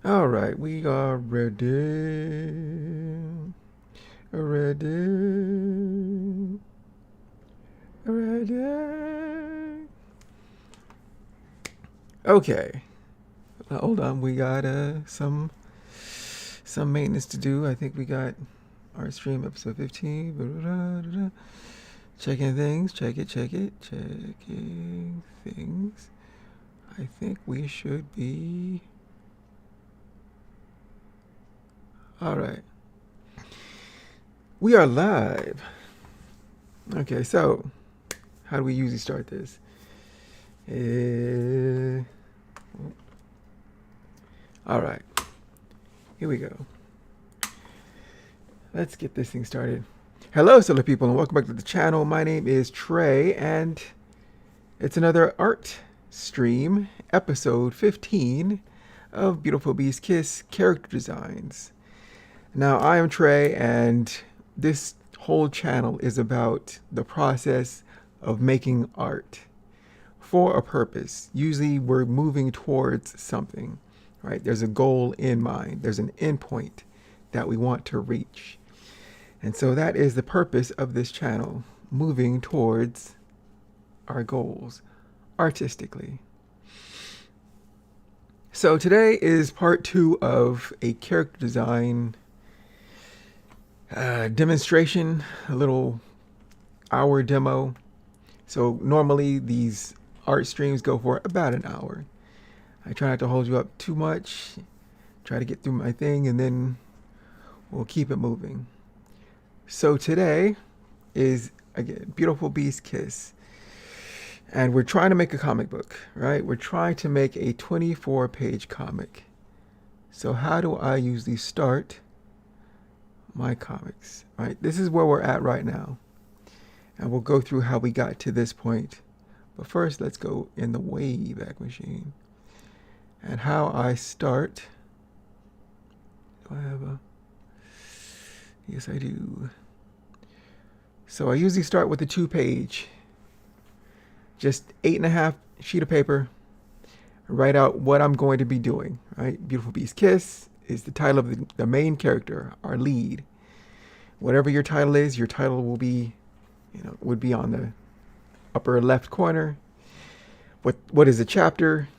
All right, we are ready. Ready. Ready. Okay. Hold on, we got some maintenance to do. I think we got ArtStream episode 15. Checking things. Check it. Checking things. I think we should be. All right. We are live. Okay, so how do we usually start this? All right. Here we go. Let's get this thing started. Hello, silly people, and welcome back to the channel. My name is Trey, and it's another art stream, episode 15 of Beautiful Beast Kiss Character Designs. Now, I am Trey, and this whole channel is about the process of making art for a purpose. Usually, we're moving towards something, right? There's a goal in mind. There's an endpoint that we want to reach. And so that is the purpose of this channel, moving towards our goals artistically. So today is part 2 of a character design demonstration, a little hour demo. So normally these art streams go for about an hour. I try not to hold you up too much, try to get through my thing, and then we'll keep it moving. So today is, again, Beautiful Beast Kiss. And we're trying to make a comic book, right? We're trying to make a 24-page comic. So how do I usually start my comics, right? This is where we're at right now. And we'll go through how we got to this point. But first, let's go in the Wayback Machine. And how I start. Do I have a... Yes, I do. So I usually start with a 2-page. Just 8.5 sheet of paper. Write out what I'm going to be doing, right? Beautiful Beast Kiss is the title of the main character, our lead. Whatever your title is, your title will be, would be on the upper left corner. What is a chapter?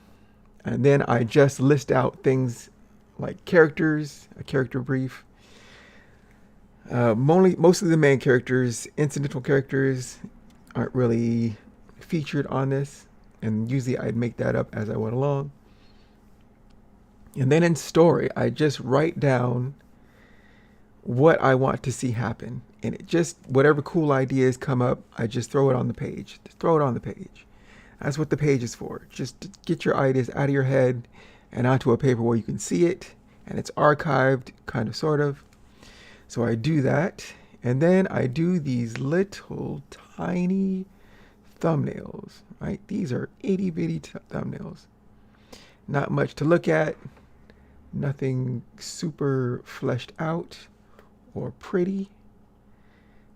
And then I just list out things like characters, a character brief. Most of the main characters, incidental characters, aren't really featured on this. And usually I'd make that up as I went along. And then in story, I just write down what I want to see happen. And it just, whatever cool ideas come up, I just throw it on the page. Just throw it on the page. That's what the page is for. Just to get your ideas out of your head and onto a paper where you can see it. And it's archived, kind of, sort of. So I do that. And then I do these little tiny thumbnails, right? These are itty bitty thumbnails. Not much to look at. Nothing super fleshed out or pretty,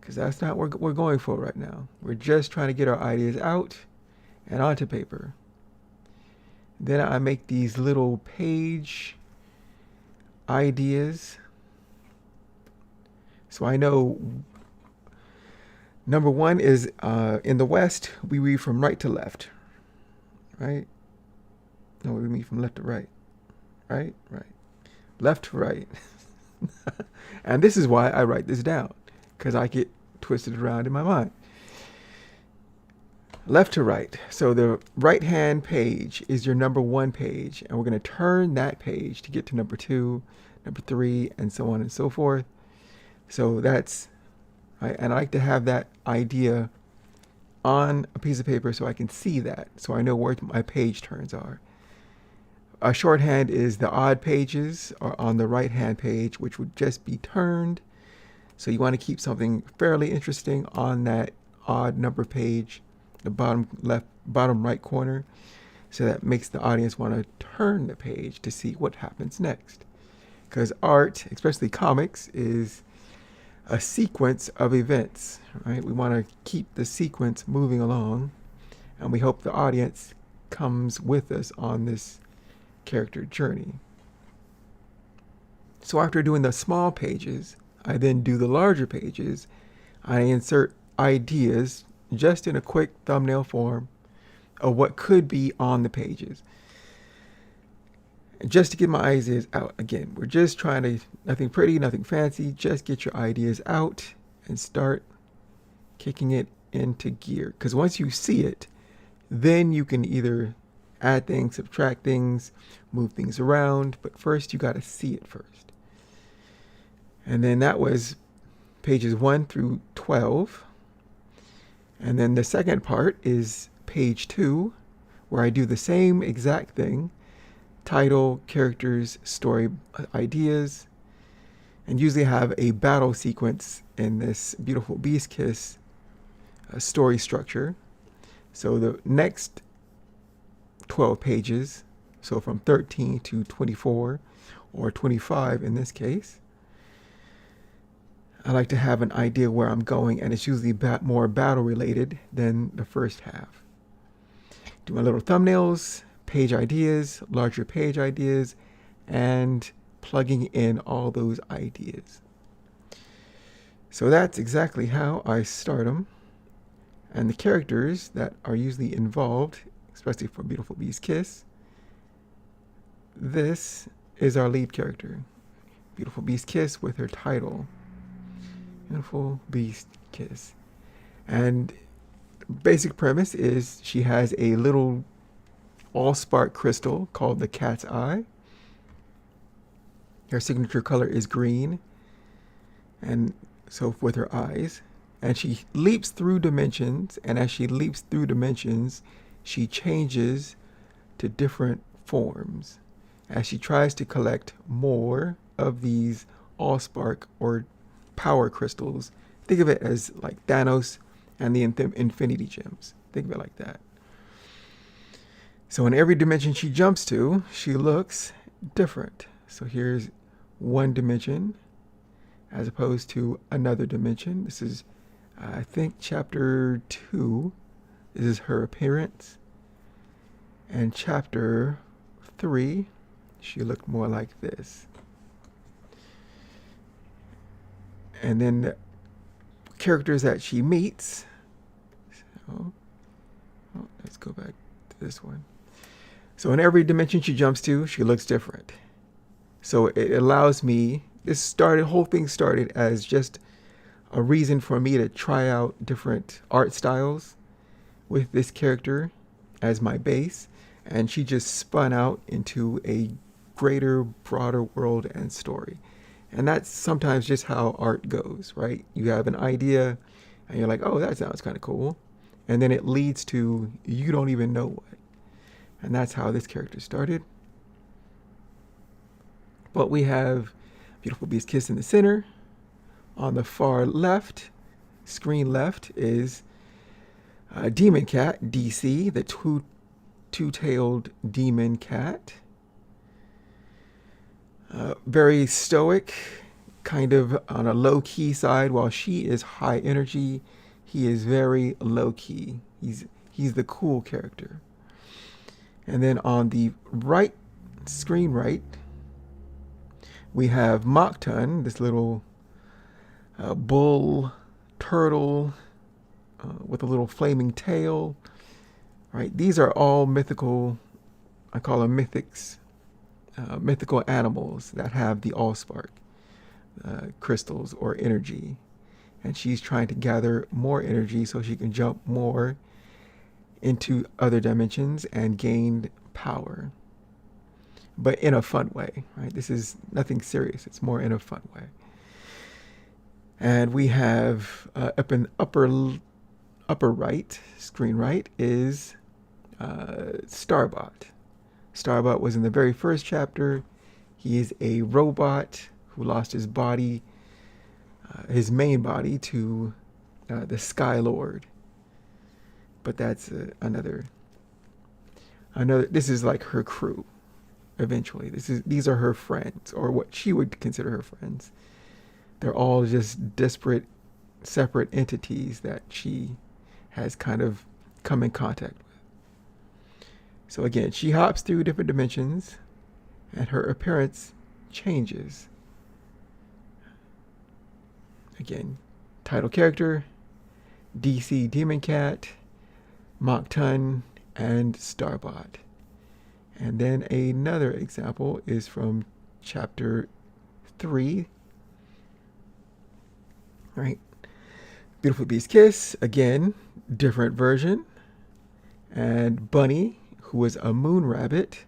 because that's not what we're going for right now. We're just trying to get our ideas out and onto paper. Then I make these little page ideas. So I know number 1 is in the West, we read from right to left, right? No, we read from left to right. Right. Left to right. And this is why I write this down, because I get twisted around in my mind. Left to right. So the right-hand page is your number 1 page, and we're going to turn that page to get to number 2, number 3, and so on and so forth. So that's, right, and I like to have that idea on a piece of paper so I can see that, so I know where my page turns are. A shorthand is the odd pages are on the right-hand page, which would just be turned. So you want to keep something fairly interesting on that odd number page, the bottom right corner. So that makes the audience want to turn the page to see what happens next. Because art, especially comics, is a sequence of events, right? We want to keep the sequence moving along, and we hope the audience comes with us on this character journey. So after doing the small pages, I then do the larger pages. I insert ideas just in a quick thumbnail form of what could be on the pages. And just to get my ideas out, again, we're just trying to, nothing pretty, nothing fancy, just get your ideas out and start kicking it into gear. Because once you see it, then you can either add things, subtract things, move things around, but first you got to see it first. And then that was pages 1 through 12. And then the second part is page 2, where I do the same exact thing: title, characters, story ideas, and usually have a battle sequence in this Beautiful Beast Kiss story structure. So the next 12 pages, so from 13 to 24, or 25 in this case, I like to have an idea where I'm going, and it's usually more battle related than the first half. Do my little thumbnails, page ideas, larger page ideas, and plugging in all those ideas. So that's exactly how I start them. And the characters that are usually involved, especially for Beautiful Beast Kiss, this is our lead character, Beautiful Beast Kiss, with her title, Beautiful Beast Kiss. And basic premise is she has a little all-spark crystal called the Cat's Eye. Her signature color is green, and so with her eyes. And she leaps through dimensions, and as she leaps through dimensions, she changes to different forms as she tries to collect more of these all-spark or power crystals. Think of it as like Thanos and the Infinity Gems. Think of it like that. So in every dimension she jumps to, she looks different. So here's one dimension as opposed to another dimension. This is, I think, chapter 2. This is her appearance. And chapter 3, she looked more like this. And then the characters that she meets. So, let's go back to this one. So in every dimension she jumps to, she looks different. So it allows me, whole thing started as just a reason for me to try out different art styles with this character as my base. And she just spun out into a greater, broader world and story. And that's sometimes just how art goes, right? You have an idea and you're like, oh, that sounds kind of cool. And then it leads to you don't even know what. And that's how this character started. But we have Beautiful Beast Kiss in the center. On the far left, screen left, is Demon Cat, DC, the two-tailed demon cat. Very stoic, kind of on a low-key side. While she is high energy, he is very low-key. He's the cool character. And then on the right, screen right, we have Moktun, this little bull turtle with a little flaming tail. Right? These are all mythical, I call them mythics, mythical animals that have the allspark crystals or energy. And she's trying to gather more energy so she can jump more into other dimensions and gain power. But in a fun way, right? This is nothing serious. It's more in a fun way. And we have up in upper right, screen right, is Starbot. Starbot was in the very first chapter. He is a robot who lost his body, his main body, to the Sky Lord. But that's another. This is like her crew. Eventually, these are her friends, or what she would consider her friends. They're all just disparate, separate entities that she has kind of come in contact with. So again, she hops through different dimensions, and her appearance changes Again, title character, DC Demon Cat, Mock-Tun, and Starbot. And then another example is from chapter 3. Right. Beautiful Beast Kiss, again, different version. And Bunny, who was a moon rabbit,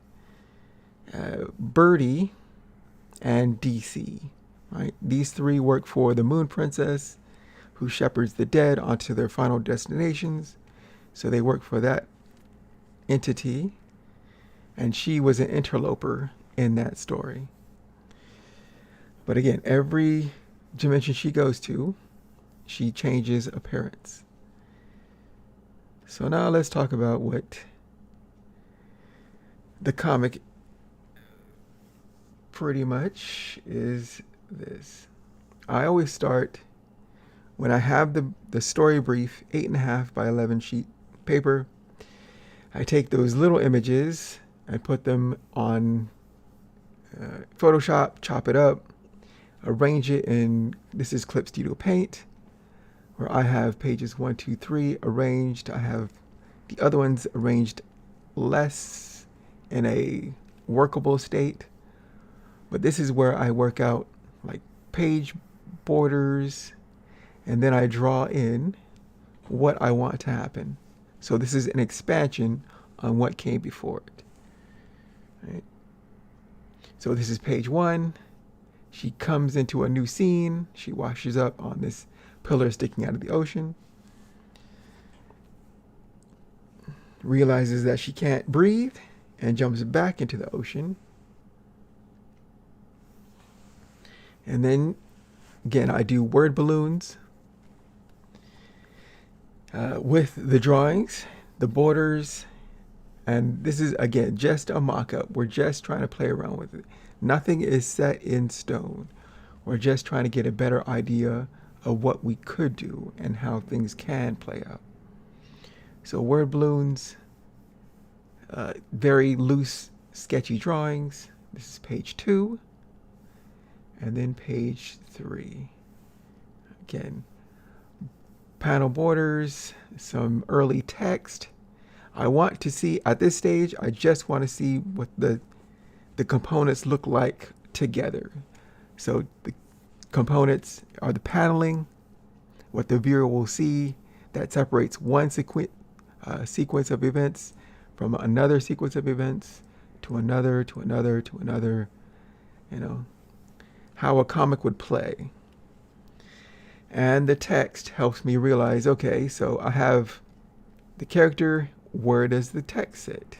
Birdie, and DC. Right? These three work for the Moon Princess, who shepherds the dead onto their final destinations. So they work for that entity. And she was an interloper in that story. But again, every dimension she goes to, she changes appearance. So now let's talk about what the comic pretty much is this. I always start when I have the story brief, 8.5 by 11 sheet paper. I take those little images and put them on Photoshop, chop it up, arrange it in, this is Clip Studio Paint, where I have pages 1, 2, 3 arranged. I have the other ones arranged less in a workable state. But this is where I work out like page borders, and then I draw in what I want to happen. So this is an expansion on what came before it. Right? So this is page 1. She comes into a new scene. She washes up on this pillar sticking out of the ocean. Realizes that she can't breathe and jumps back into the ocean. And then, again, I do word balloons with the drawings, the borders, and this is, again, just a mock-up. We're just trying to play around with it. Nothing is set in stone. We're just trying to get a better idea of what we could do and how things can play out. So word balloons, very loose, sketchy drawings. This is page 2. And then page 3. Again, panel borders, some early text. I want to see, at this stage, I just want to see what the components look like together. So the components are the paneling, what the viewer will see that separates one sequence of events from another sequence of events to another, to another, to another, you know, how a comic would play. And the text helps me realize, okay, so I have the character, where does the text sit?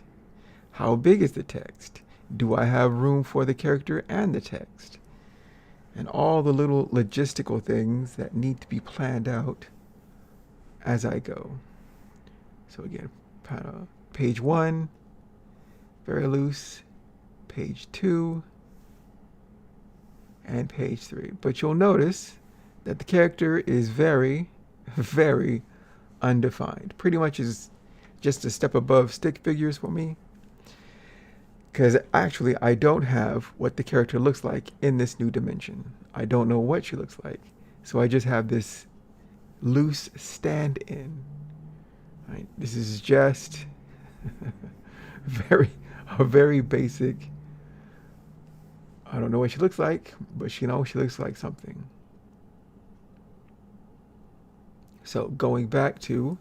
How big is the text? Do I have room for the character and the text? And all the little logistical things that need to be planned out as I go. So again, page 1, very loose, page 2, and page 3. But you'll notice that the character is very, very undefined. Pretty much is just a step above stick figures for me. Because actually, I don't have what the character looks like in this new dimension. I don't know what she looks like. So I just have this loose stand-in. Right? This is just a very basic, I don't know what she looks like, but she knows she looks like something. So going back to,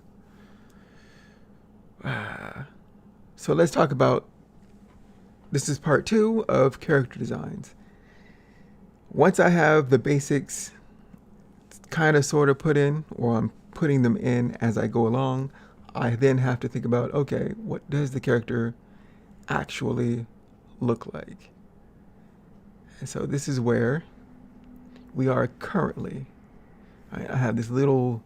so let's talk about, this is part 2 of character designs. Once I have the basics kind of sort of put in, or I'm putting them in as I go along, I then have to think about, okay, what does the character actually look like? And so this is where we are currently. I have this little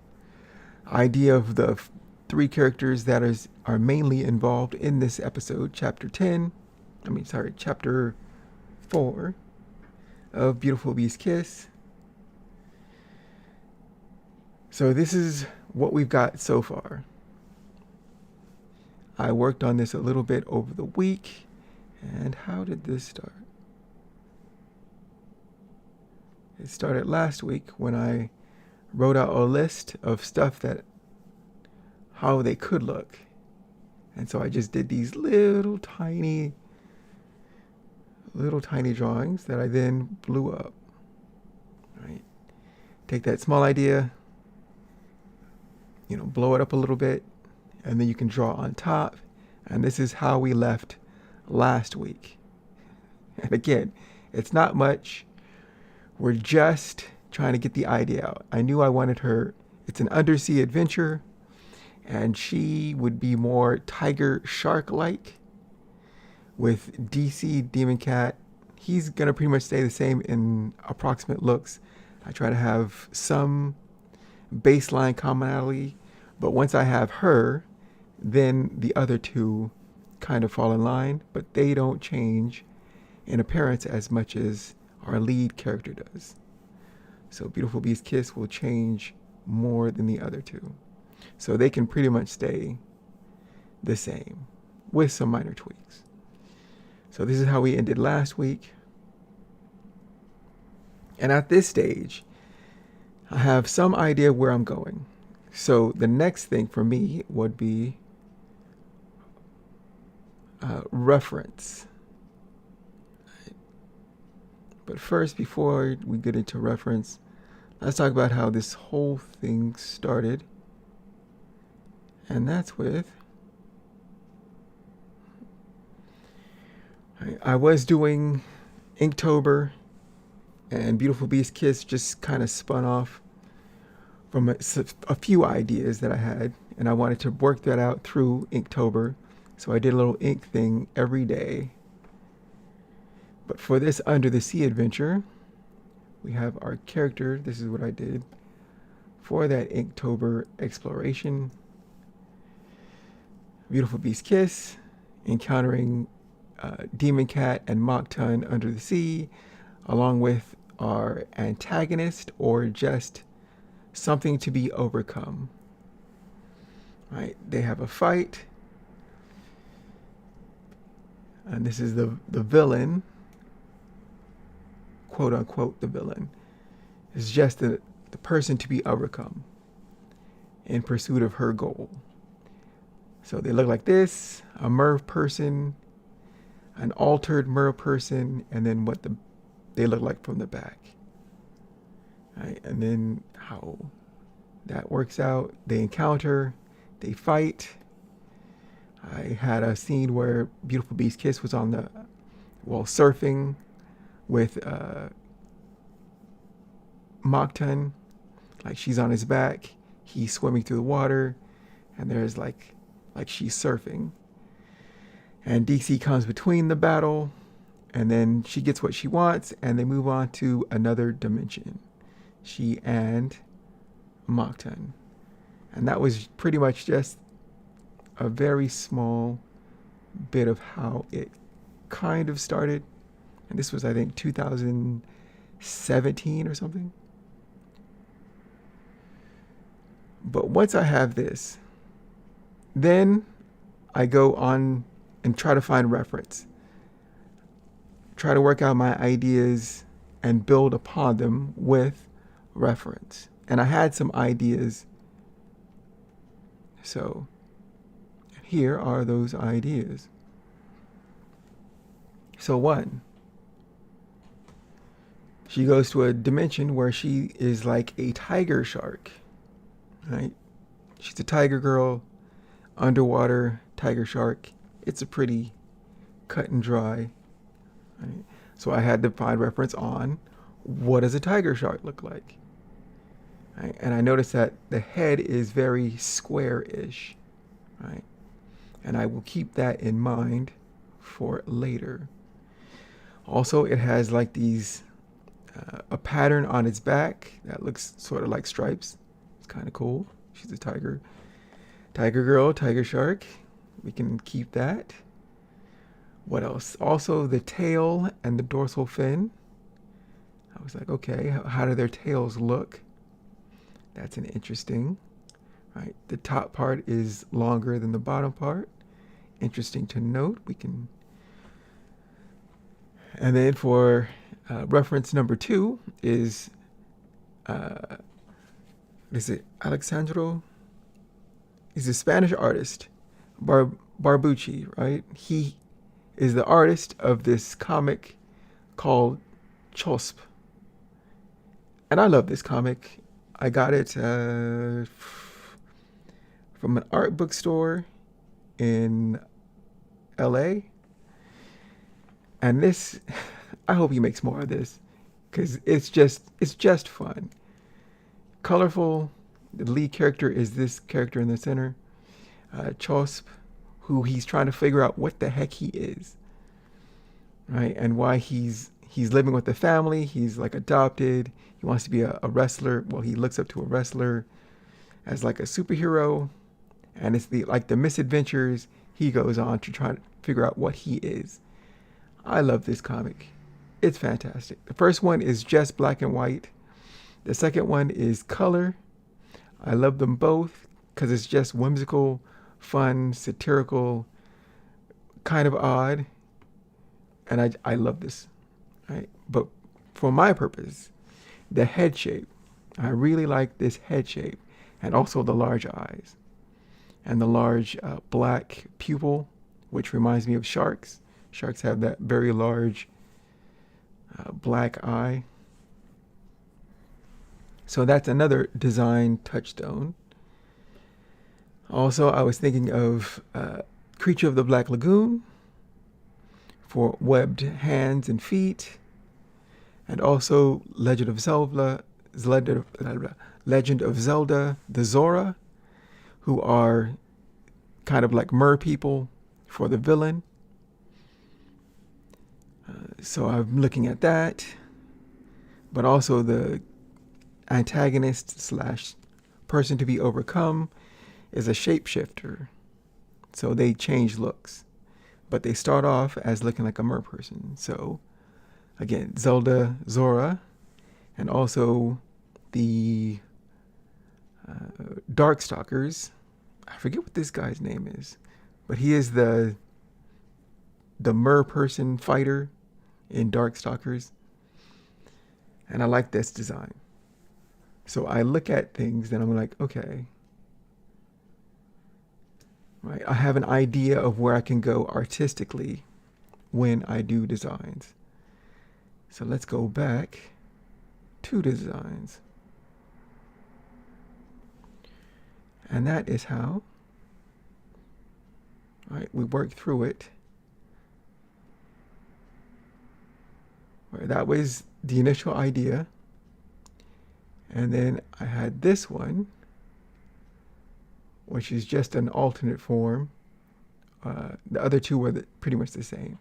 idea of the 3 characters that are mainly involved in this episode, chapter 4 of Beautiful Beast Kiss. So this is what we've got so far. I worked on this a little bit over the week. And how did this start? It started last week when I wrote out a list of stuff that how they could look. And so I just did these little tiny drawings that I then blew up. Right? Take that small idea, blow it up a little bit, and then you can draw on top. And this is how we left last week. And again, it's not much. We're just trying to get the idea out. I knew I wanted her. It's an undersea adventure, and she would be more tiger shark like. With DC Demon Cat, he's gonna pretty much stay the same in approximate looks. I try to have some baseline commonality, but once I have her, then the other two kind of fall in line, but they don't change in appearance as much as our lead character does. So Beautiful Beast Kiss will change more than the other two. So they can pretty much stay the same with some minor tweaks. So this is how we ended last week. And at this stage, I have some idea where I'm going. So the next thing for me would be reference. But first, before we get into reference, let's talk about how this whole thing started. And that's with, I was doing Inktober, and Beautiful Beast Kiss just kind of spun off from a few ideas that I had, and I wanted to work that out through Inktober. So I did a little ink thing every day. But for this Under the Sea adventure, we have our character. This is what I did for that Inktober exploration. Beautiful Beast Kiss, encountering Demon Cat and Moktun under the sea, along with our antagonist or just something to be overcome. Right? They have a fight, and this is the villain, quote unquote the villain. It's just the person to be overcome in pursuit of her goal. So they look like this: a merv person, an altered merv person, and then what they look like from the back. Right? And then how that works out: they encounter, they fight. I had a scene where Beautiful Beast Kiss was on surfing with Moktun. Like, she's on his back, he's swimming through the water, and there's like she's surfing. And DC comes between the battle, and then she gets what she wants, and they move on to another dimension. She and Moktun. And that was pretty much just a very small bit of how it kind of started. And this was, I think, 2017 or something. But once I have this, then I go on and try to find reference. Try to work out my ideas and build upon them with reference. And I had some ideas. So here are those ideas. So one, she goes to a dimension where she is like a tiger shark, right? She's a tiger girl, underwater tiger shark. It's a pretty cut and dry, right? So I had to find reference on what does a tiger shark look like, right? And I noticed that the head is very square-ish, right? And I will keep that in mind for later. Also, it has like these, a pattern on its back that looks sort of like stripes. It's kind of cool. She's a tiger girl, tiger shark. We can keep that. What else? Also, the tail and the dorsal fin. I was like, okay, how do their tails look? That's an interesting, right? The top part is longer than the bottom part. Interesting to note. We can. And then for reference number 2 is is it Alexandro? He's a Spanish artist, Barbucci, right? He is the artist of this comic called Chosp. And I love this comic. I got it from an art bookstore in LA. And this, I hope he makes more of this because it's just fun. Colorful. The lead character is this character in the center, Chosp, who he's trying to figure out what the heck he is, right? And why he's living with the family. He's like adopted. He wants to be a wrestler. Well, he looks up to a wrestler as like a superhero, and it's the misadventures he goes on to try to figure out what he is. I love this comic. It's fantastic. The first one is just black and white. The second one is color. I love them both because it's just whimsical, fun, satirical, kind of odd. And I love this. Right? But for my purpose, the head shape. I really like this head shape and also the large eyes and the large black pupil, which reminds me of sharks. Sharks have that very large black eye. So that's another design touchstone. Also, I was thinking of Creature of the Black Lagoon for webbed hands and feet, and also Legend of Zelda, the Zora, who are kind of like mer people for the villain. So I'm looking at that, but also the antagonist slash person to be overcome is a shapeshifter. So they change looks, but they start off as looking like a mer person. So again, Zelda, Zora, and also the Darkstalkers. I forget what this guy's name is, but he is the mer person fighter in Darkstalkers. And I like this design. So I look at things and I'm like, okay, right? I have an idea of where I can go artistically when I do designs. So let's go back to designs. And that is how, right, we work through it. Right, that was the initial idea. And then I had this one, which is just an alternate form. The other two were pretty much the same.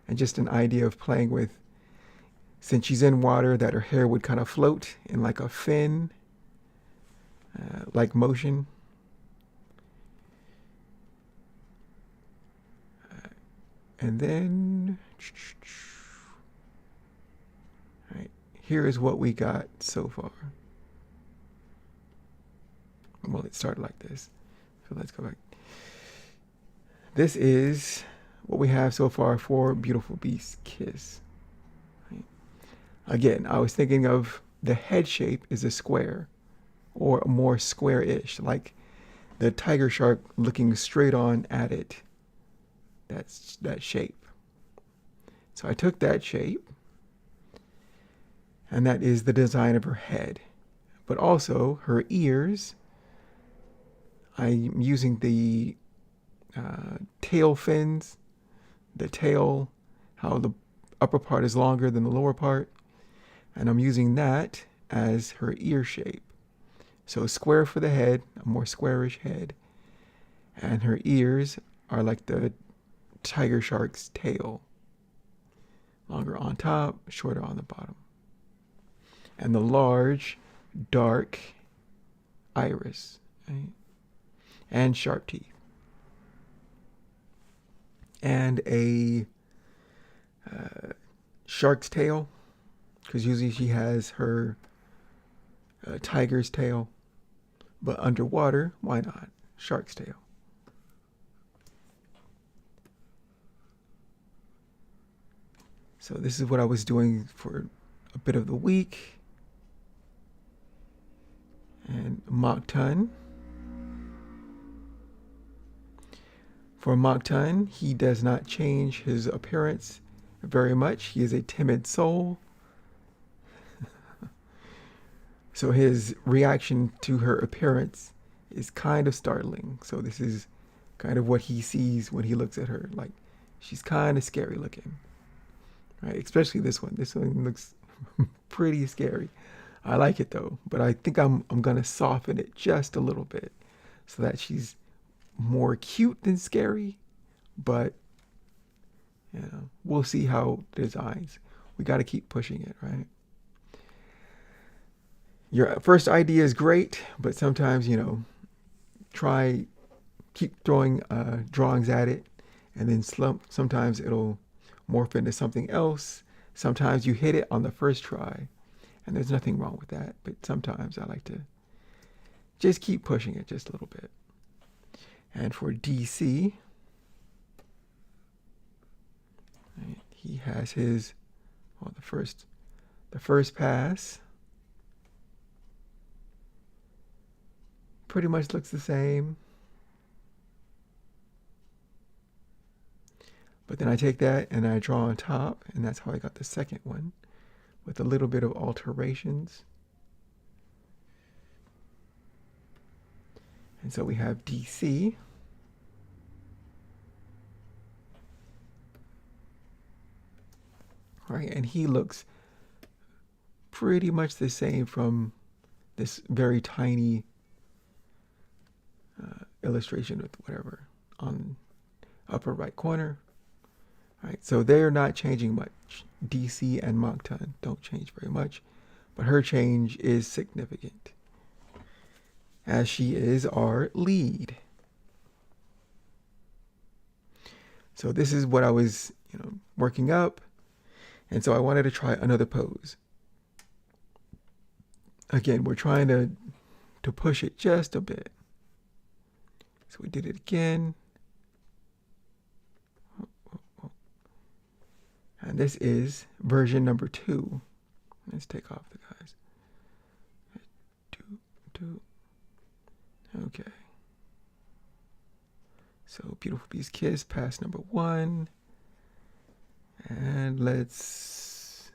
And just an idea of playing with, since she's in water, that her hair would kind of float in like a fin, like motion. And then, right, here is what we got so far. Well, it started like this. So let's go back. This is what we have so far for Beautiful Beast Kiss. Right. Again, I was thinking of the head shape is a square or more square-ish, like the tiger shark looking straight on at it. That's that shape. So I took that shape, and that is the design of her head. But also her ears, I'm using the tail fins, the tail, how the upper part is longer than the lower part, and I'm using that as her ear shape. So square for the head, a more squarish head, and her ears are like the tiger shark's tail, longer on top, shorter on the bottom, and the large, dark iris, right? And sharp teeth, and a shark's tail, because usually she has her tiger's tail, but underwater, why not? Shark's tail. So this is what I was doing for a bit of the week. And Moktun. For Moktun, he does not change his appearance very much. He is a timid soul. So his reaction to her appearance is kind of startling. So this is kind of what he sees when he looks at her. Like, she's kind of scary looking, right? Especially this one. This one looks pretty scary. I like it though, but I think I'm gonna soften it just a little bit so that she's more cute than scary. But you know, we'll see how it designs. We got to keep pushing it, right? Your first idea is great, but sometimes, you know, keep throwing drawings at it, and then sometimes it'll morph into something else. Sometimes you hit it on the first try, and there's nothing wrong with that. But sometimes I like to just keep pushing it just a little bit. And for DC, right, he has his, well, the first pass pretty much looks the same. But then I take that and I draw on top, and that's how I got the second one, with a little bit of alterations. And so we have DC. Right, and he looks pretty much the same from this very tiny illustration with whatever on upper right corner. All right, so they're not changing much. DC and Moktun don't change very much, but her change is significant, as she is our lead. So this is what I was, you know, working up, and so I wanted to try another pose. Again, we're trying to push it just a bit. So we did it again. And this is version number 2. Let's take off the guys. Okay. So Beautiful Beast Kiss, pass number 1. And let's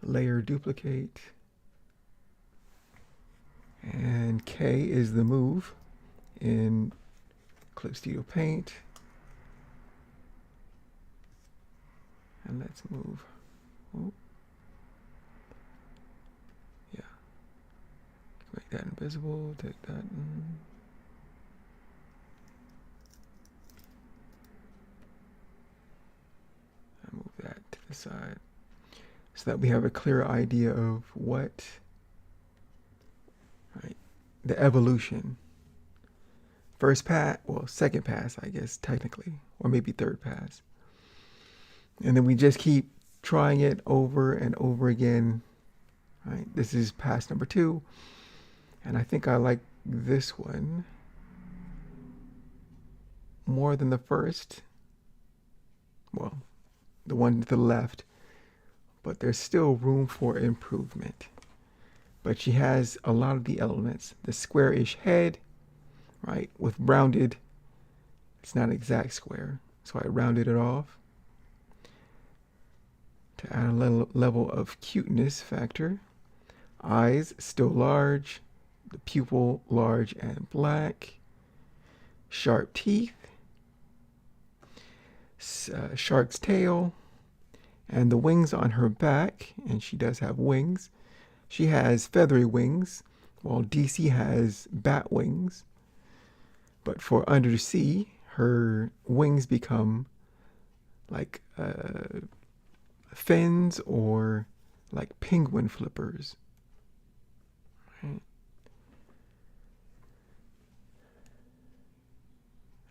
layer duplicate. And K is the move in Clip Studio Paint. And let's move. Oh. Yeah. Make that invisible. Take that. And move that to the side, so that we have a clear idea of what, right, the evolution. First pass, well, second pass, I guess, technically, or maybe third pass. And then we just keep trying it over and over again, right? This is pass number 2. And I think I like this one more than the first. Well, the one to the left, but there's still room for improvement. But she has a lot of the elements. The square-ish head, right, with rounded, it's not an exact square, so I rounded it off to add a level of cuteness factor. Eyes still large, the pupil large and black, sharp teeth, shark's tail, and the wings on her back, and she does have wings. She has feathery wings, while DC has bat wings. But for undersea, her wings become like fins or like penguin flippers. Right?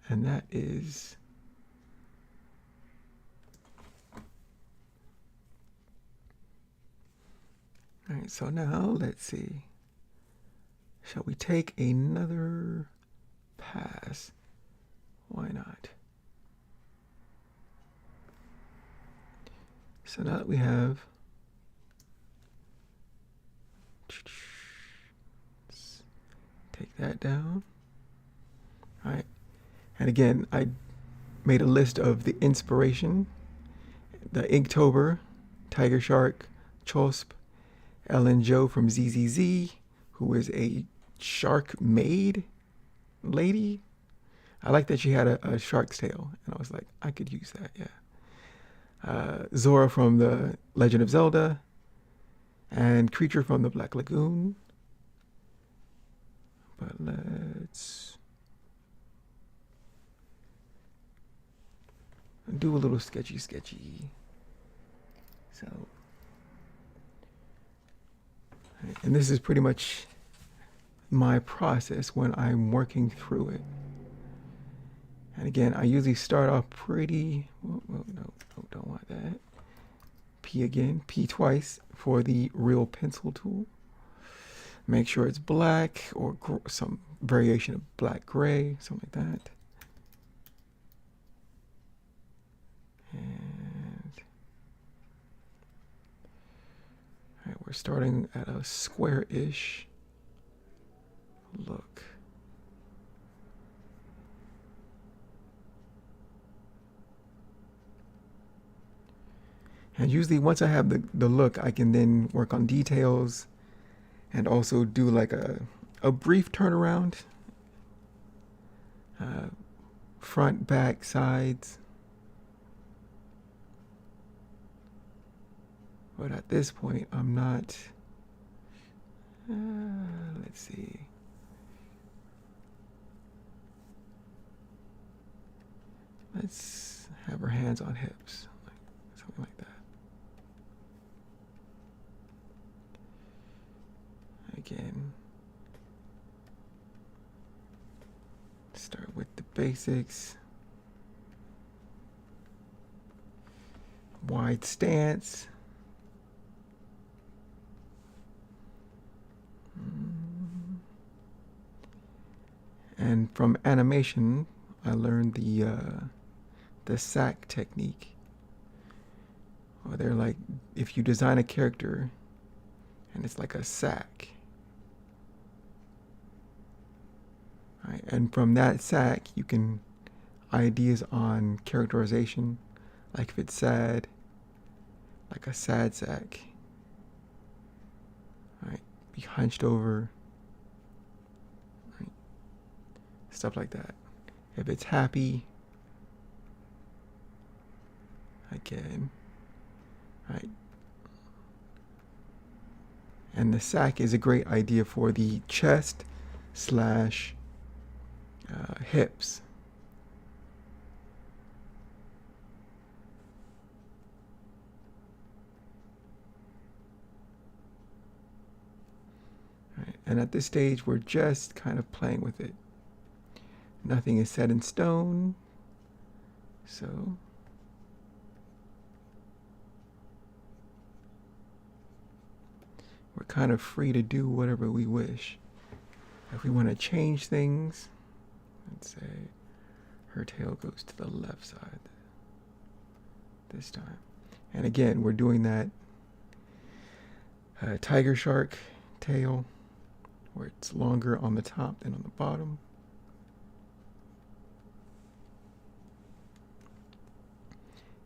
And that is all right. So now let's see. Shall we take another pass? Why not? So now that we have, let's that down. All right. And again, I made a list of the inspiration: the Inktober, Tiger Shark, Chosp, Ellen Joe from ZZZ, who is a shark maid lady. I like that she had a shark's tail, and I was like, I could use that, yeah. Zora from the Legend of Zelda, and Creature from the Black Lagoon. But let's do a little sketchy. So, and this is pretty much my process when I'm working through it. And again, I usually start off pretty, no, don't want that. P again, P twice for the real pencil tool. Make sure it's black or some variation of black gray, something like that. And all right, we're starting at a square-ish look. And usually once I have the look, I can then work on details and also do like a brief turnaround. Front, back, sides. But at this point, I'm not, let's see. Let's have her hands on hips, something like that. Again, start with the basics. Wide stance. And from animation, I learned the sack technique. Or they're like, if you design a character and it's like a sack, right? And from that sack, you can ideas on characterization, like if it's sad, like a sad sack, right? Be hunched over, right? Stuff like that. If it's happy, again, right? And the sack is a great idea for the chest slash hips. Right. And at this stage, we're just kind of playing with it. Nothing is set in stone, so we're kind of free to do whatever we wish. If we want to change things, let's say her tail goes to the left side this time. And again, we're doing that tiger shark tail, where it's longer on the top than on the bottom.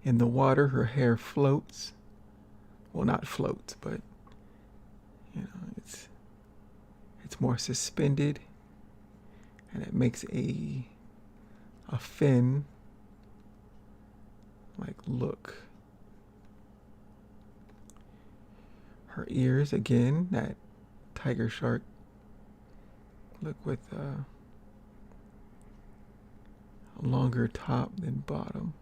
In the water, her hair floats. Well, not floats, but you know, it's more suspended, and it makes a fin like look. Her ears, again, that tiger shark look with a longer top than bottom.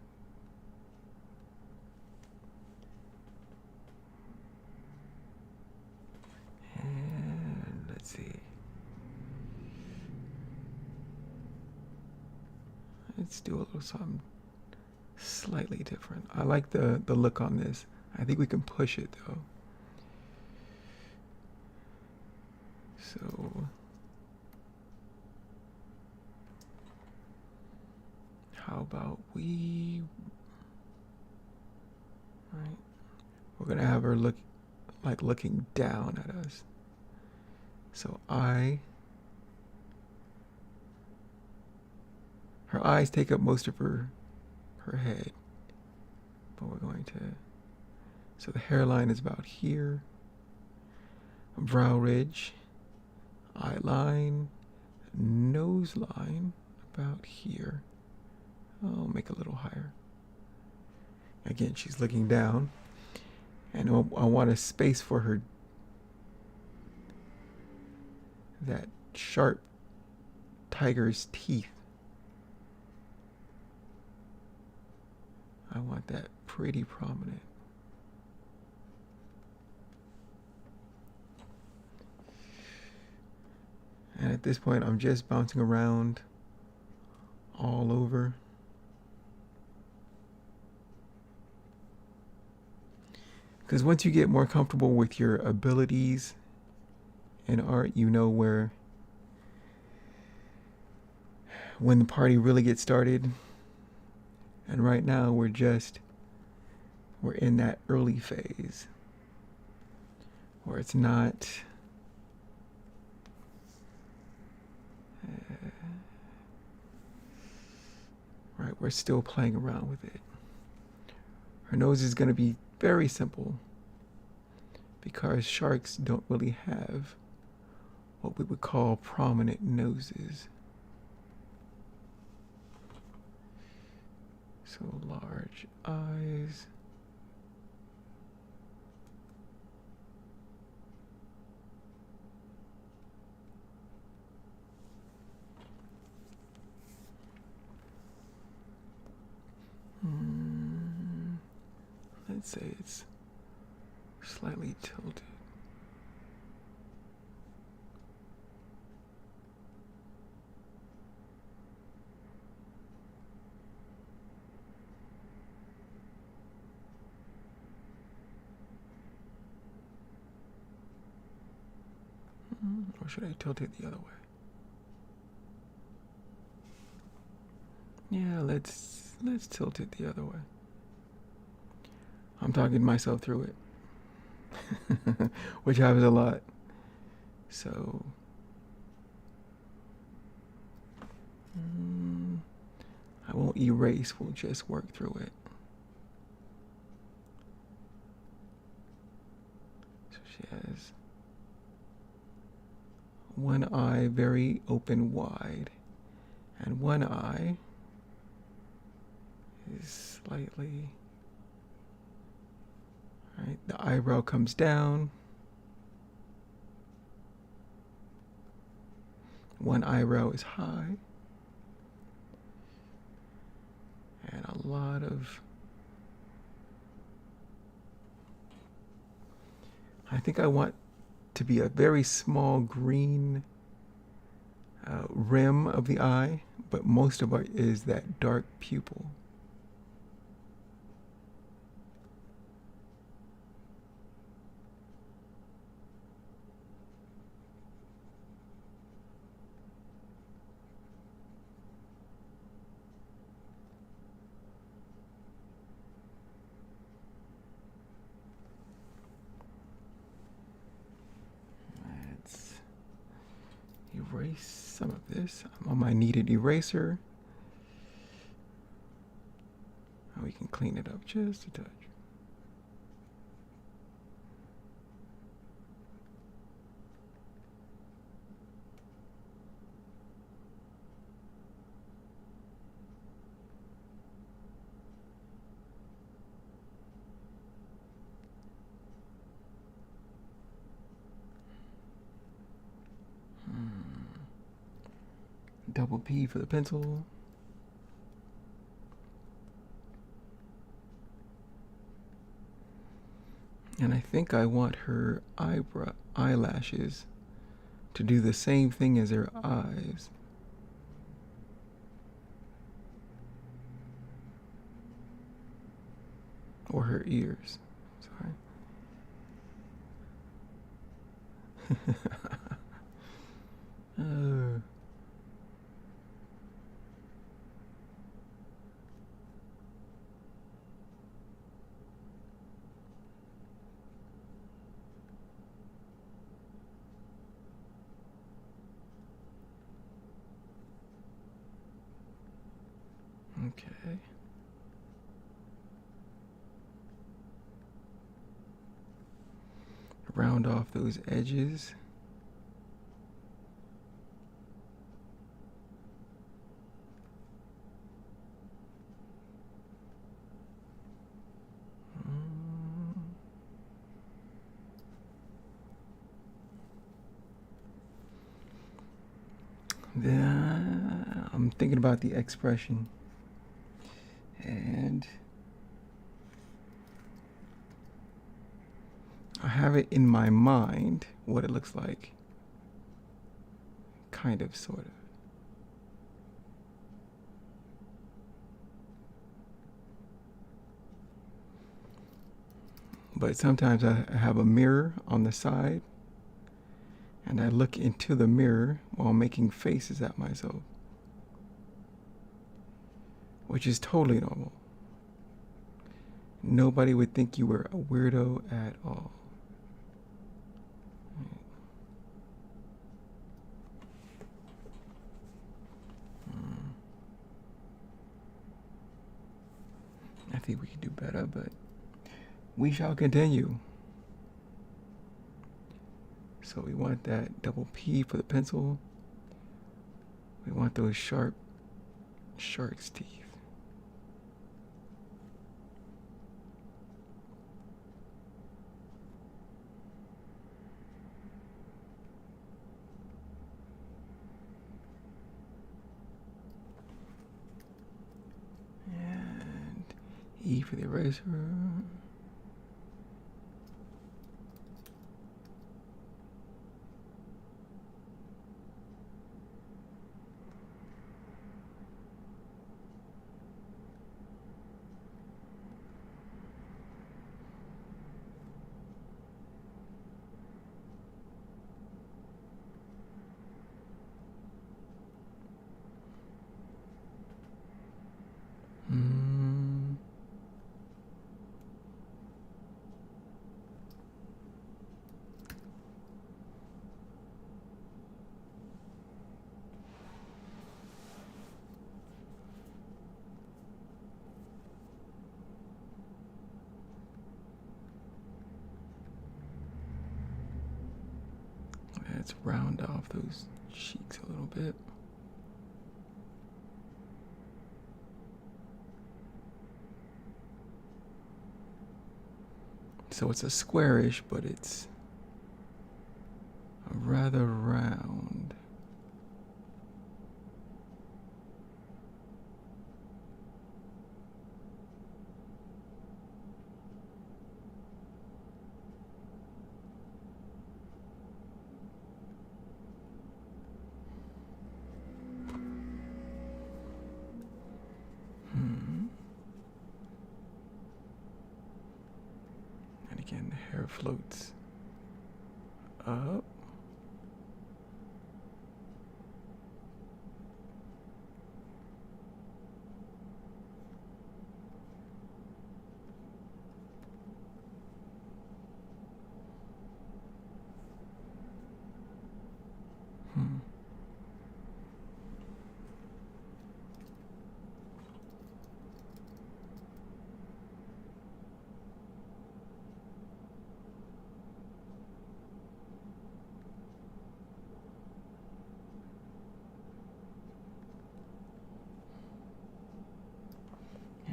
And let's see. Let's do a little something slightly different. I like the look on this. I think we can push it though. So how about we, right? We're gonna have her look like looking down at us. So I her eyes take up most of her head. But we're going to, so the hairline is about here, brow ridge, eye line, nose line about here. I'll make a little higher. Again, she's looking down, and I want a space for her, that sharp tiger's teeth. I want that pretty prominent. And at this point, I'm just bouncing around all over. Because once you get more comfortable with your abilities in art, you know when the party really gets started. And right now we're in that early phase where it's not right, we're still playing around with it. Her nose is going to be very simple because sharks don't really have what we would call prominent noses. So large eyes. Let's say it's slightly tilted. Or should I tilt it the other way? Yeah, let's tilt it the other way. I'm talking myself through it, which happens a lot. So, I won't erase, we'll just work through it. So she has one eye very open wide, and one eye is slightly, right, the eyebrow comes down. One eyebrow is high. And a lot of, I think I want to be a very small green rim of the eye, but most of it is that dark pupil. Erase some of this. I'm on my kneaded eraser. We can clean it up just a touch. Double P for the pencil. And I think I want her eyelashes to do the same thing as her eyes. Or her ears. Sorry. Okay. Round off those edges. Then I'm thinking about the expression, and I have it in my mind what it looks like. Kind of, sort of. But sometimes I have a mirror on the side, and I look into the mirror while making faces at myself, which is totally normal. Nobody would think you were a weirdo at all. I think we can do better, but we shall continue. So we want that double P for the pencil. We want those sharp shark's teeth. And E for the eraser. Let's round off those cheeks a little bit. So it's a squarish, but it's rather round. And again, the hair floats up.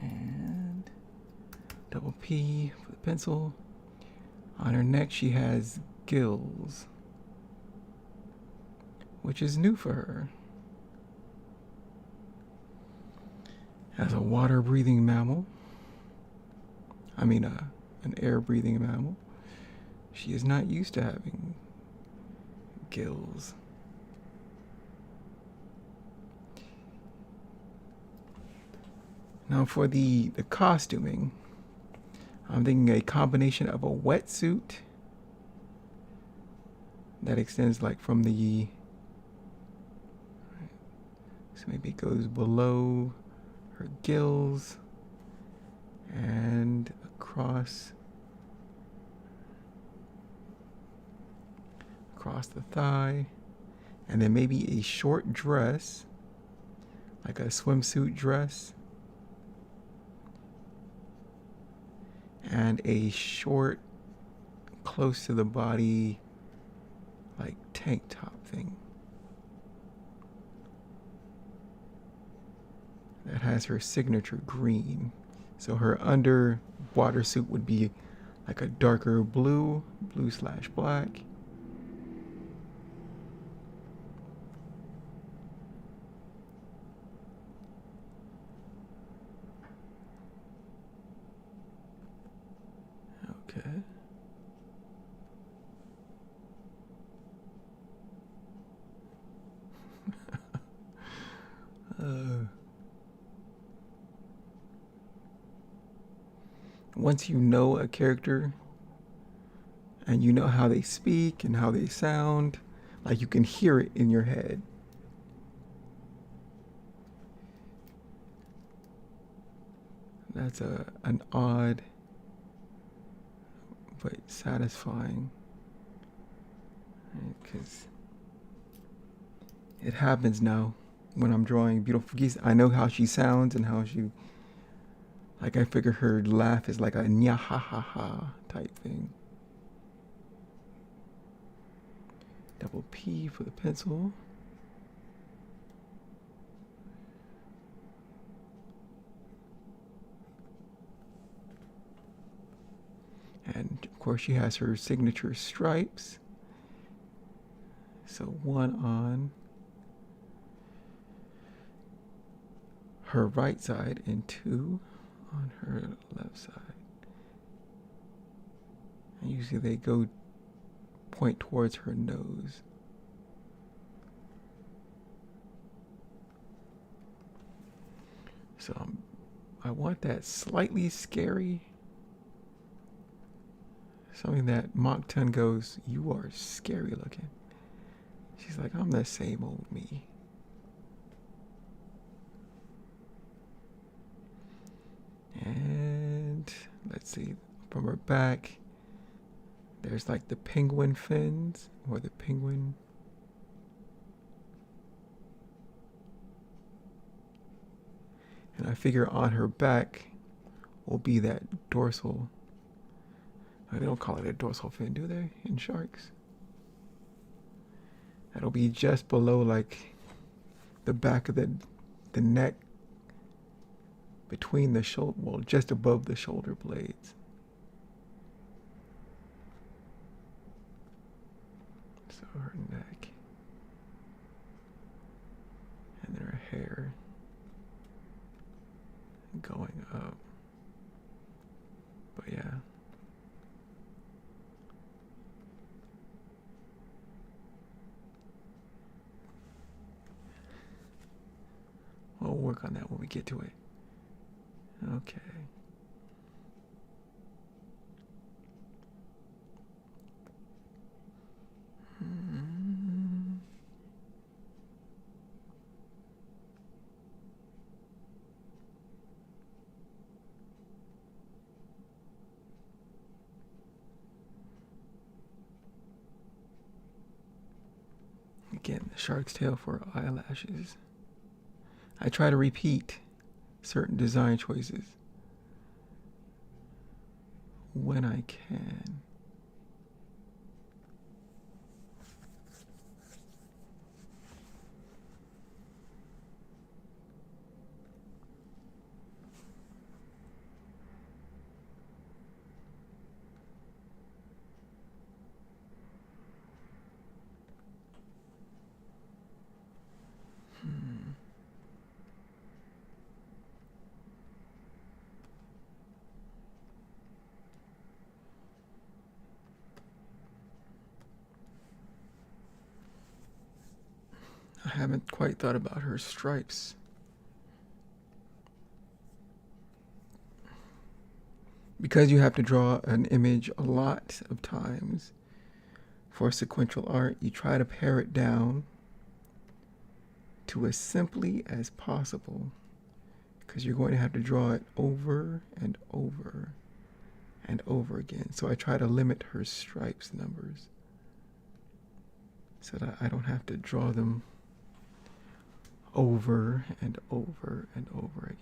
And double P for the pencil. On her neck, she has gills, which is new for her. As a water-breathing mammal, an air-breathing mammal, she is not used to having gills. Now for the costuming, I'm thinking a combination of a wetsuit that extends like from the, so maybe it goes below her gills and across the thigh, and then maybe a short dress, like a swimsuit dress, and a short, close to the body, like tank top thing that has her signature green. So her underwater suit would be like a darker blue, blue/black. Okay. Once you know a character and you know how they speak and how they sound, like you can hear it in your head. That's an odd but satisfying, because it happens now when I'm drawing beautiful geese. I know how she sounds and how she, like, I figure her laugh is like a nya ha ha ha type thing. Double P for the pencil. And of course she has her signature stripes. So one on her right side and two on her left side. And usually they go point towards her nose. So I want that slightly scary. Something that Mach 10 goes, "You are scary looking." She's like, "I'm the same old me." And let's see, from her back, there's like the penguin fins, or the penguin. And I figure on her back will be that dorsal. They don't call it a dorsal fin, do they, in sharks? That'll be just below, like, the back of the neck, between the shoulder, well, just above the shoulder blades. So her neck, and then her hair going up. But yeah. We'll work on that when we get to it. Okay. Again, the shark's tail for eyelashes. I try to repeat certain design choices when I can. I haven't quite thought about her stripes. Because you have to draw an image a lot of times for sequential art, you try to pare it down to as simply as possible, because you're going to have to draw it over and over and over again. So I try to limit her stripes numbers so that I don't have to draw them over and over and over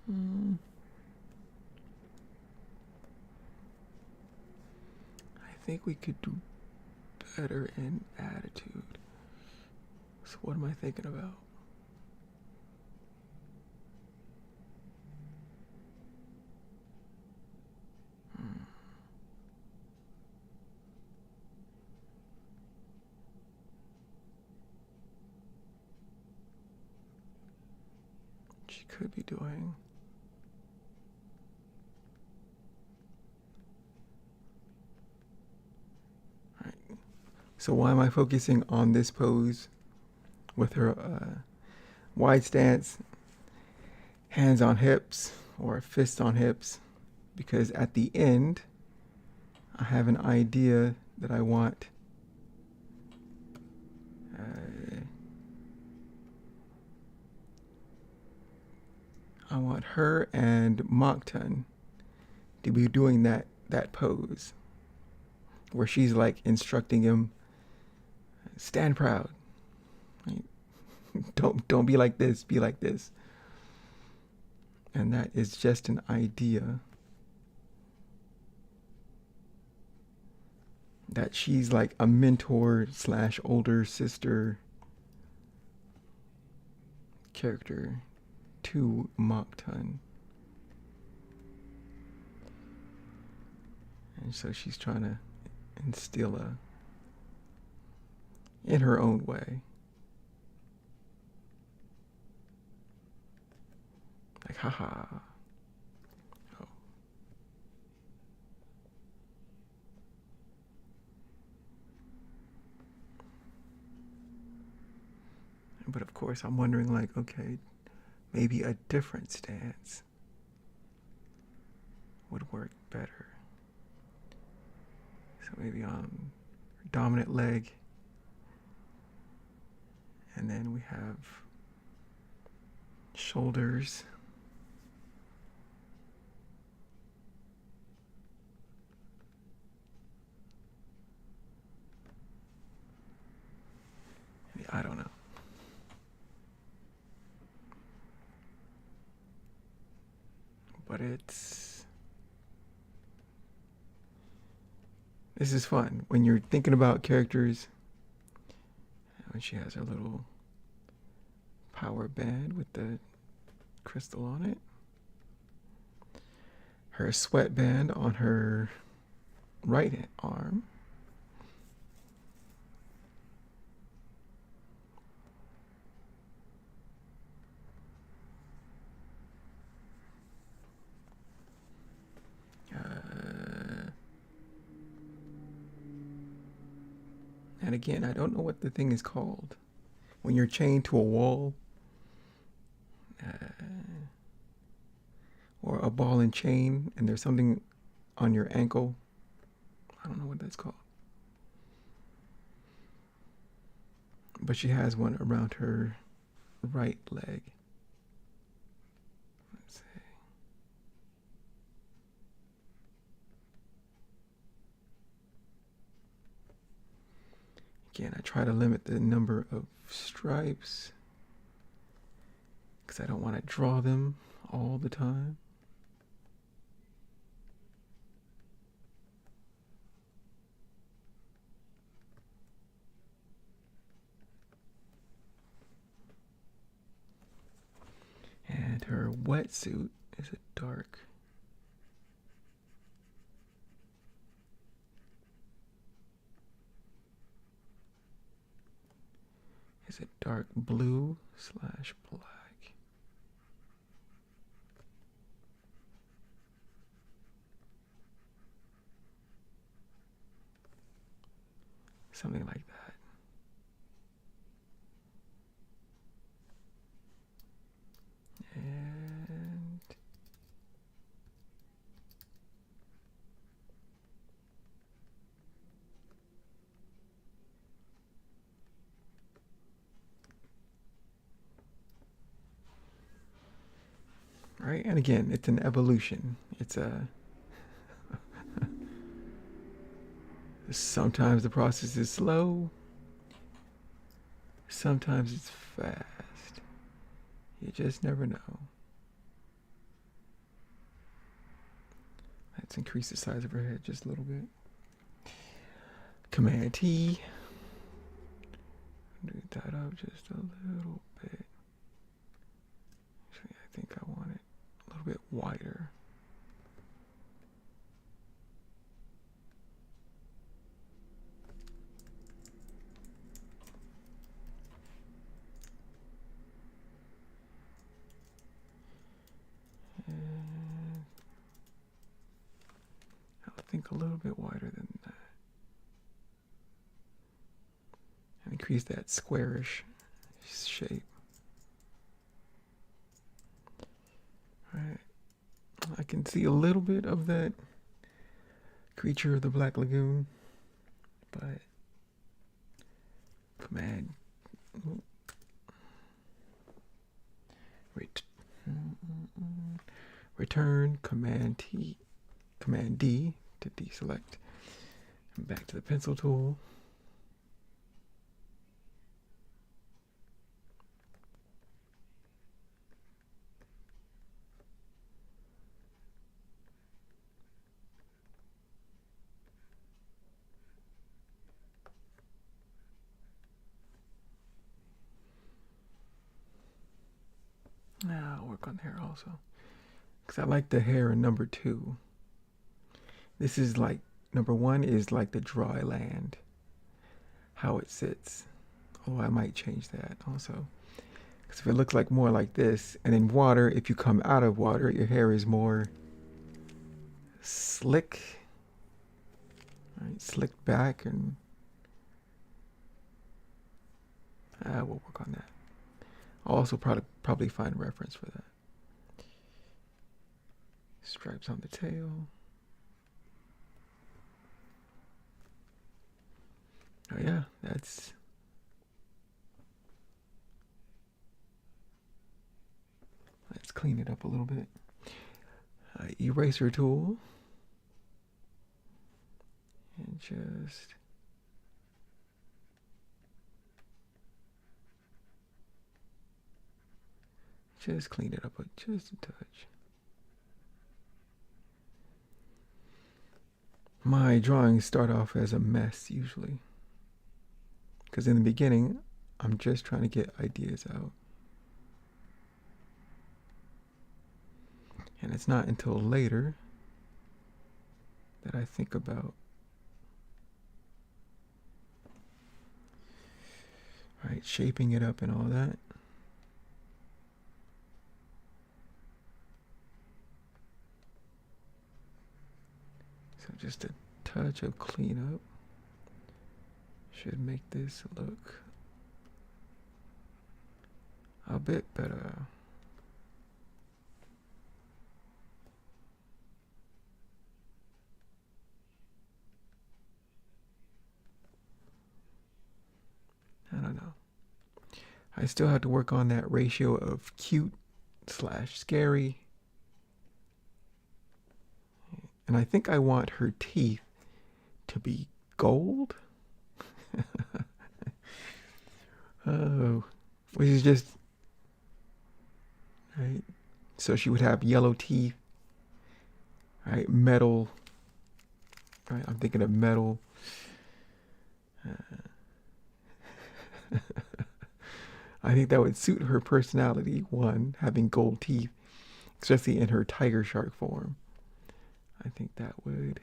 again. think we could do better in attitude. So what am I thinking about? She could be doing. All right. So why am I focusing on this pose with her wide stance, hands on hips or fists on hips? Because at the end, I have an idea that I want her and Moncton to be doing that pose where she's like instructing him, stand proud. Right? Don't be like this, be like this. And that is just an idea that she's like a mentor / older sister character to Moncton. And so she's trying to instill in her own way. Like, haha. Oh. But of course, I'm wondering, like, okay, maybe a different stance would work better. So maybe on her dominant leg, and then we have shoulders. I don't know. But this is fun when you're thinking about characters. When she has her little power band with the crystal on it, her sweatband on her right arm, and again, I don't know what the thing is called when you're chained to a wall, or a ball and chain, and there's something on your ankle. I don't know what that's called. But she has one around her right leg. Let's see. Again, I try to limit the number of stripes because I don't want to draw them all the time. And her wetsuit is a dark blue / black. Something like that. And right, and again, it's an evolution. It's a sometimes the process is slow, sometimes it's fast. You just never know. Let's increase the size of her head just a little bit. Command T. Do that up just a little bit. Actually, I think I want it a little bit wider. And I think a little bit wider than that. And increase that squarish shape. All right. I can see a little bit of that creature of the Black Lagoon, but command return command T, command D to deselect, and back to the pencil tool. Now I'll work on the hair also, because I like the hair in number 2. This is like, number 1 is like the dry land, how it sits. Oh, I might change that also, because if it looks like more like this, and in water, if you come out of water, your hair is more slick, right? Slicked back, and we'll work on that. I'll also probably find reference for that. Stripes on the tail. Oh yeah, let's clean it up a little bit. Eraser tool. And just clean it up just a touch. My drawings start off as a mess usually, because in the beginning I'm just trying to get ideas out, and it's not until later that I think about, right, shaping it up and all that. So just a touch of cleanup should make this look a bit better. I don't know. I still have to work on that ratio of cute / scary. And I think I want her teeth to be gold. Oh, which is just, right? So she would have yellow teeth, right? Metal, right? I'm thinking of metal. I think that would suit her personality, one, having gold teeth, especially in her tiger shark form. I think that would.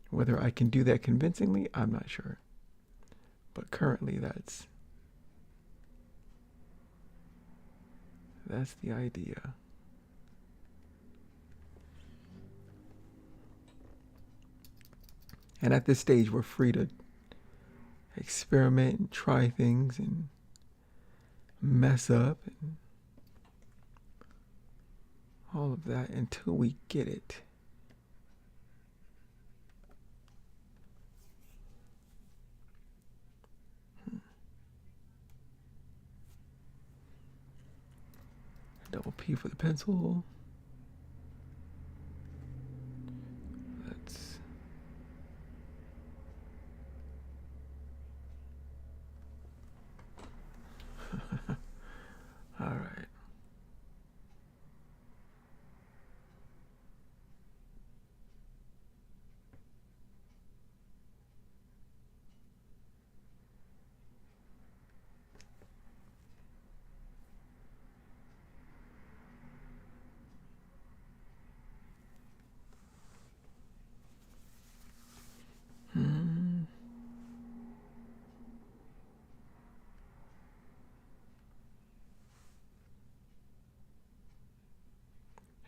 Whether I can do that convincingly, I'm not sure. But currently that's the idea. And at this stage, we're free to experiment and try things and mess up and all of that until we get it. Double P for the pencil. That's all right.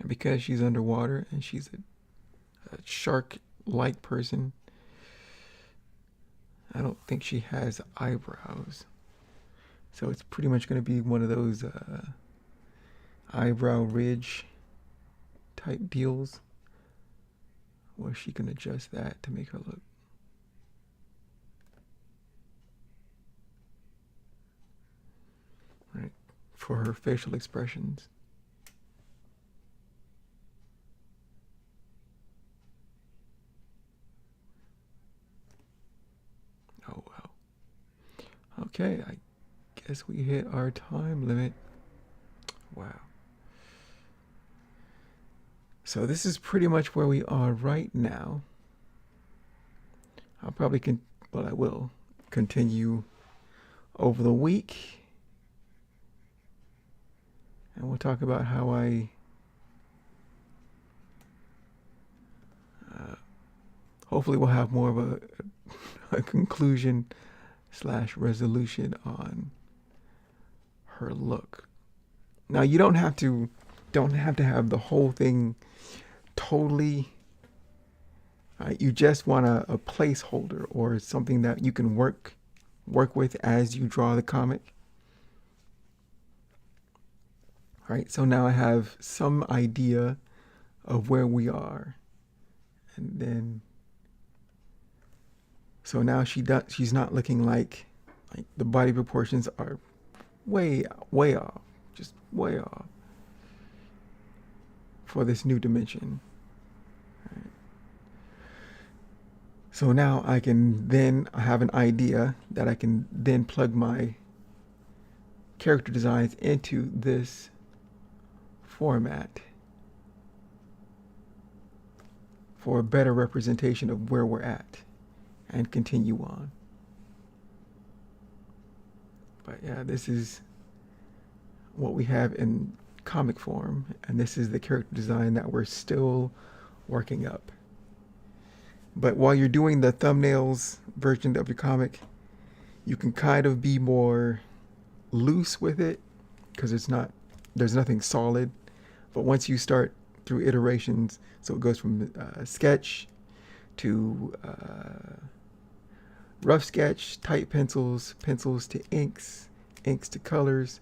because she's underwater and she's a shark-like person, I don't think she has eyebrows. So it's pretty much going to be one of those eyebrow ridge type deals where she can adjust that to make her look. Right, for her facial expressions. Oh wow. Okay, I guess we hit our time limit. Wow. So this is pretty much where we are right now. I'll probably I will continue over the week, and we'll talk about how I hopefully we'll have more of a conclusion / resolution on her look. Now you don't have to have the whole thing totally. You just want a placeholder or something that you can work with as you draw the comic. All right, so now I have some idea of where we are, and then so now she's not looking like the body proportions are way off, just way off for this new dimension. Right. So now I have an idea that I can then plug my character designs into this format for a better representation of where we're at and continue on. But yeah, this is what we have in comic form, and this is the character design that we're still working up. But while you're doing the thumbnails version of your comic, you can kind of be more loose with it because there's nothing solid. But once you start through iterations, so it goes from sketch to rough sketch, tight pencils to inks to colors.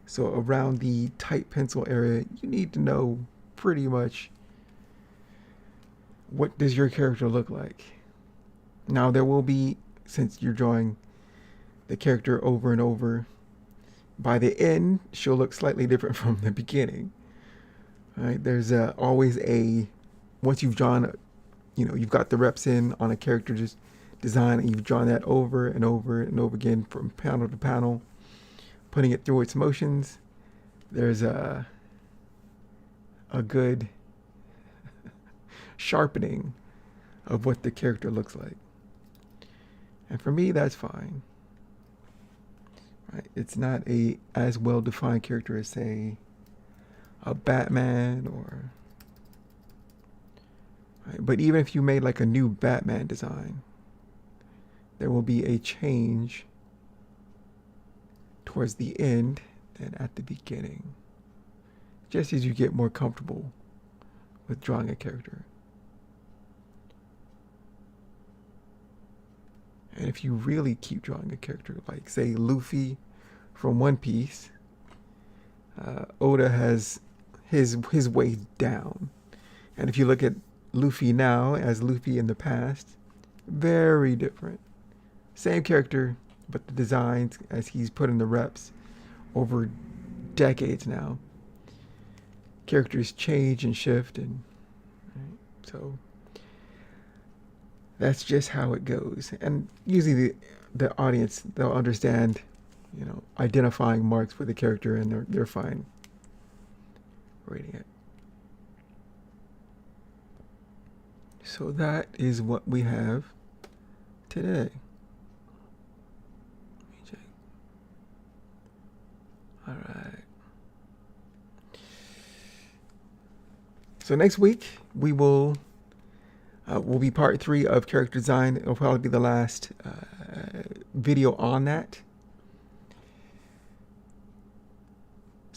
So around the tight pencil area, you need to know pretty much what does your character look like. Now there will be, since you're drawing the character over and over, by the end she'll look slightly different from the beginning. All right, there's always once you've drawn, you've got the reps in on a character design, and you've drawn that over and over and over again from panel to panel, putting it through its motions. There's a good sharpening of what the character looks like. And for me, that's fine. Right? It's not as well-defined character as, say, a Batman or... Right? But even if you made like a new Batman design, there will be a change towards the end than at the beginning, just as you get more comfortable with drawing a character. And if you really keep drawing a character, like say Luffy from One Piece, Oda has his way down. And if you look at Luffy now as Luffy in the past, very different. Same character, but the designs, as he's put in the reps over decades now, characters change and shift, and right? So that's just how it goes. And usually the audience, they'll understand, identifying marks for the character, and they're fine rating it. So that is what we have today. All right. So next week we will be part 3 of character design. It'll probably be the last video on that.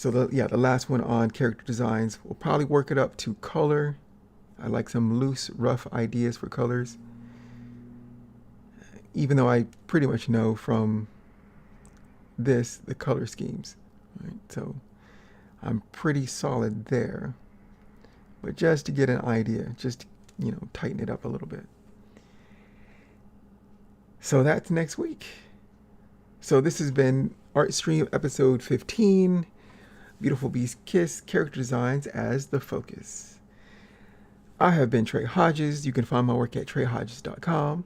So the last one on character designs, we'll probably work it up to color. I like some loose, rough ideas for colors, even though I pretty much know from this the color schemes. Right? So I'm pretty solid there, but just to get an idea, just to, tighten it up a little bit. So that's next week. So this has been ArtStream episode 15, Beautiful Beast Kiss, character designs as the focus. I have been Trey Hodges. You can find my work at treyhodges.com.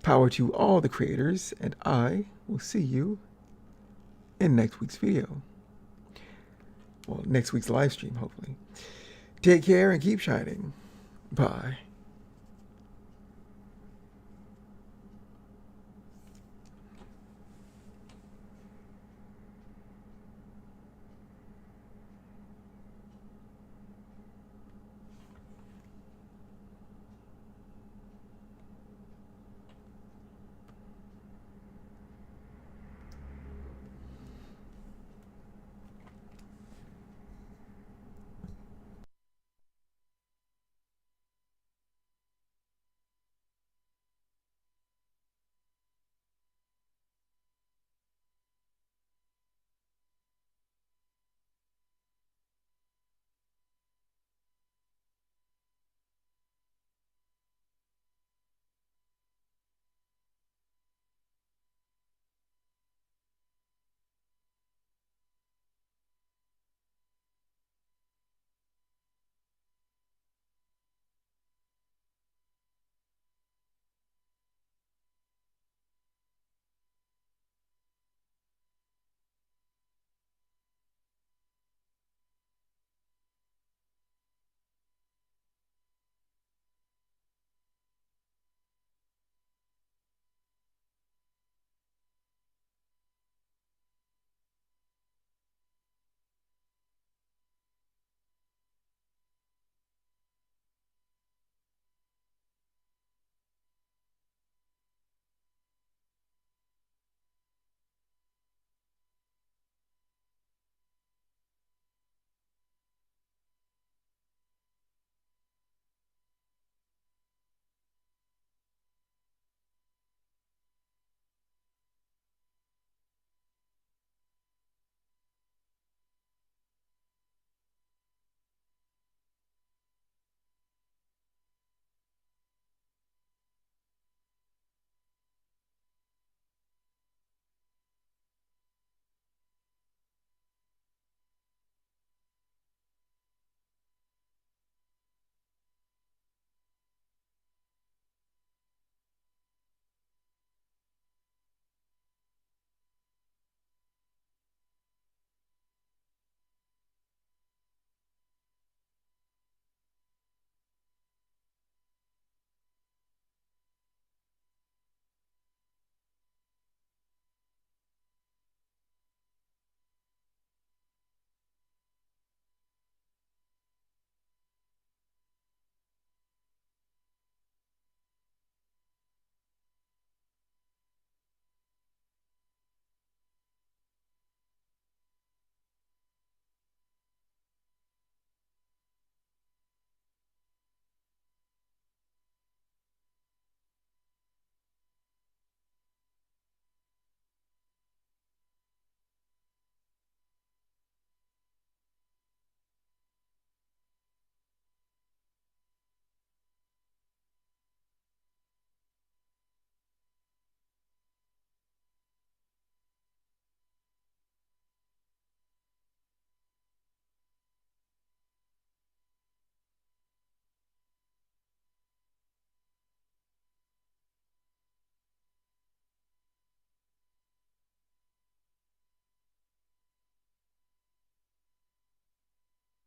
Power to all the creators, and I will see you in next week's video. Well, next week's live stream, hopefully. Take care and keep shining. Bye.